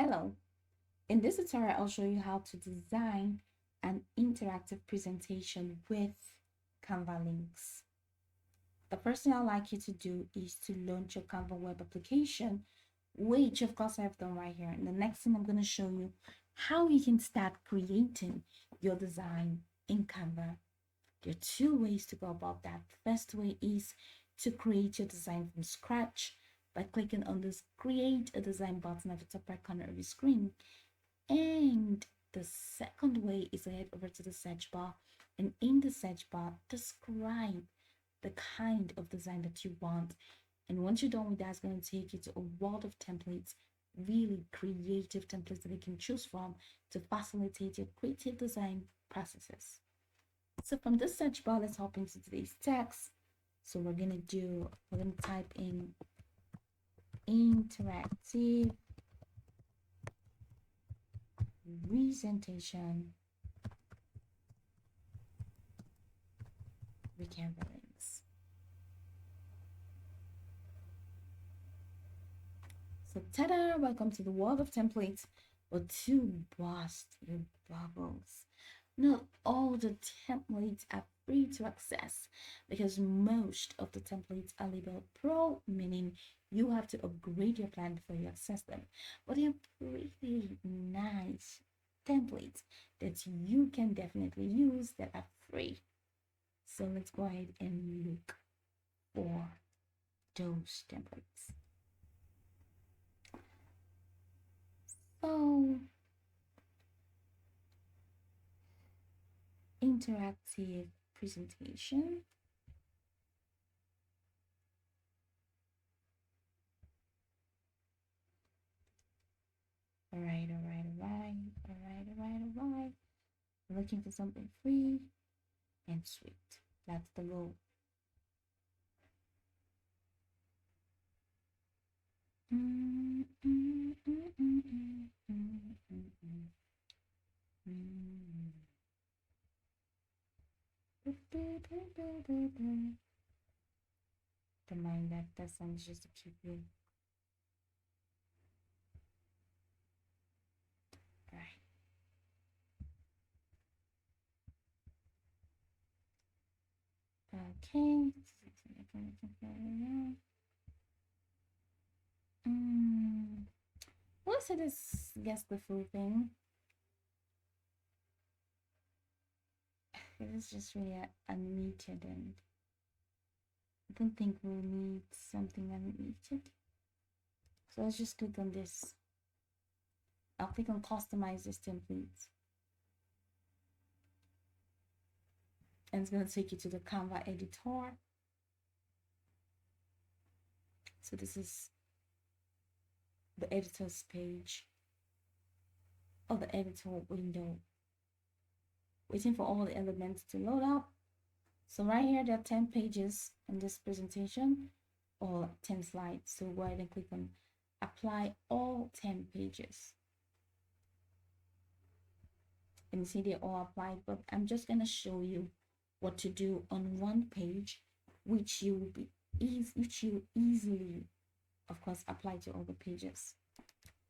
Hello, in this tutorial I'll show you how to design an interactive presentation with Canva links. The first thing I'd like you to do is to launch your Canva web application, which of course I've done right here. And the next thing I'm going to show you how you can start creating your design in Canva. There are two ways to go about that. The first way is to create your design from scratch by clicking on this create a design button at the top right corner of your screen. And the second way is to head over to the search bar, and in the search bar describe the kind of design that you want. And once you're done with that, it's going to take you to a world of templates, really creative templates that you can choose from to facilitate your creative design processes. So from this search bar, let's hop into today's text. So we're going to type in interactive presentation with Canva links. So ta-da! Welcome to the world of templates, but to burst your bubbles. Not all the templates are free to access because most of the templates are labeled pro, meaning you have to upgrade your plan before you access them. But they're pretty nice templates that you can definitely use that are free. So let's go ahead and look for those templates. So interactive presentation. All right. Looking for something free and sweet. That's the goal. Don't mind that song is just to keep you. Right. Okay. Let's say this guess the full thing. It is just really unneated, and I don't think we'll need something unneated. So let's just click on this. I'll click on customize this template. And it's going to take you to the Canva editor. So this is the editor's page or the editor window. Waiting for all the elements to load up. So right here, there are 10 pages in this presentation or 10 slides. So go ahead and click on apply all 10 pages. And you see they're all applied, but I'm just going to show you what to do on one page, which you easily, of course, apply to all the pages.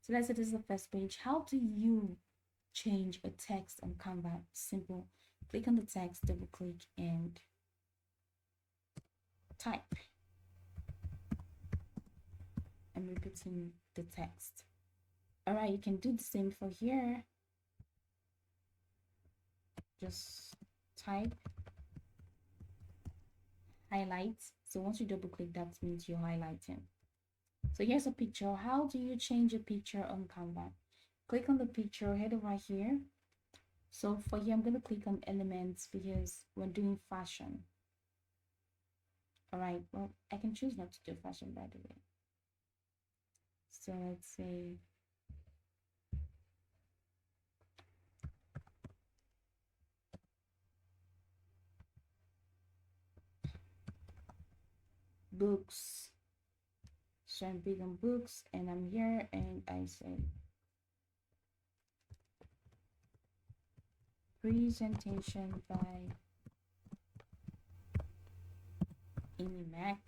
So let's say this is the first page. How do you change a text on Canva? Simple. Click on the text, double click, and type. I'm repeating the text. All right, you can do the same for here. Just type, highlight. So once you double click, that means you're highlighting. So here's a picture. How do you change a picture on Canva? Click on the picture, head over here. So for here, I'm going to click on elements because we're doing fashion. All right, well, I can choose not to do fashion, by the way. So let's say books. So I'm big on books, and I'm here, and I say presentation by Amy Mac.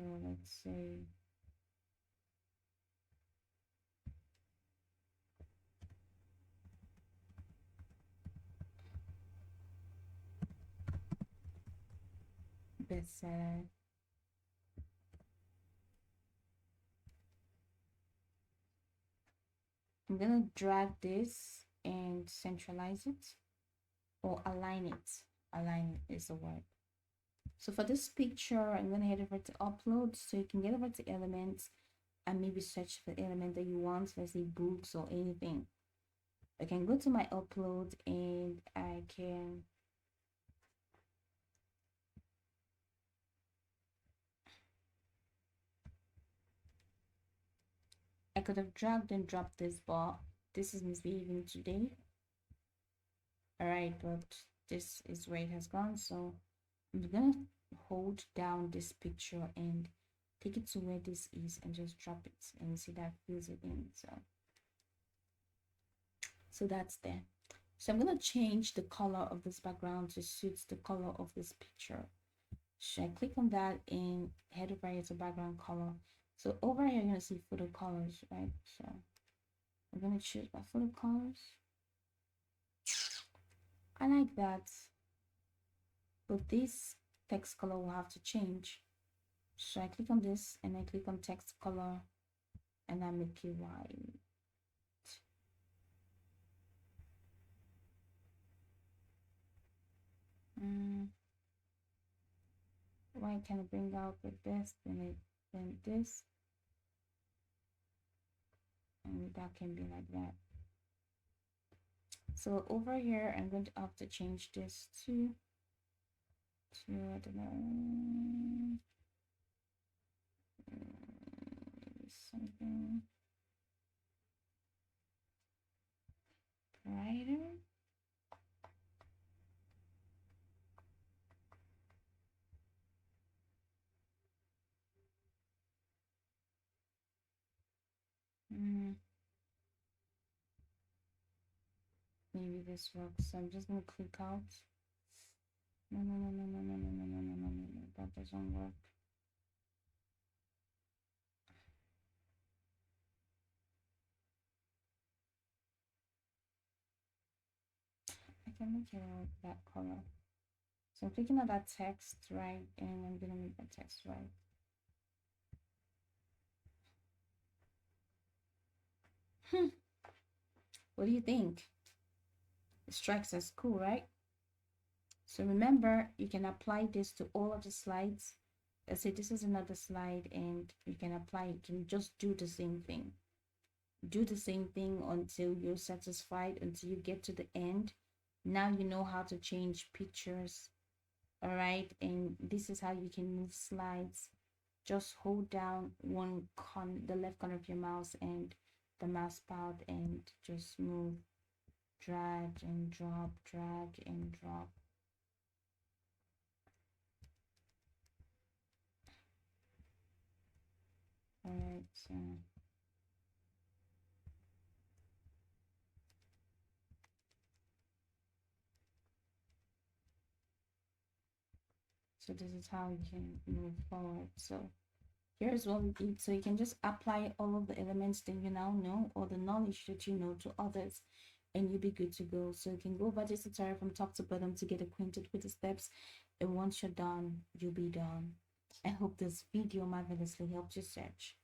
So let's say bestseller. I'm gonna drag this and centralize it or align it. Align is the word. So for this picture, I'm gonna head over to upload so you can get over to elements and maybe search for the element that you want, let's say books or anything. I can go to my upload and I could have dragged and dropped this, but this is misbehaving today. All right, but this is where it has gone. So I'm gonna hold down this picture and take it to where this is and just drop it, and you see that fills it in. So that's there. So I'm gonna change the color of this background to suit the color of this picture. So I click on that and head over here to background color. So over here, you're gonna see photo colors, right? So I'm gonna choose my photo colors. I like that, but this text color will have to change. So I click on this and I click on text color and I make it white. White can bring out the best in it than this, and that can be like that. So over here, I'm going to have to change this to I don't know, maybe something brighter. Maybe this works. So I'm just gonna click out. No, no, no, no, no, no, no, no, no, no, no, no, no. That doesn't work. I can make it out that color. So I'm clicking on that text, right? And I'm gonna make that text right. What do you think? It strikes as cool, right? So remember, you can apply this to all of the slides. Let's say this is another slide and you can apply, you can just do the same thing. Do the same thing until you're satisfied, until you get to the end. Now you know how to change pictures, all right? And this is how you can move slides. Just hold down the left corner of your mouse and the mouse pad and just move, drag and drop, drag and drop. All right, so this is how you can move forward. So here's what we did. So you can just apply all of the elements that you now know or the knowledge that you know to others and you'll be good to go. So you can go over this tutorial from top to bottom to get acquainted with the steps. And once you're done, you'll be done. I hope this video marvelously helped you search.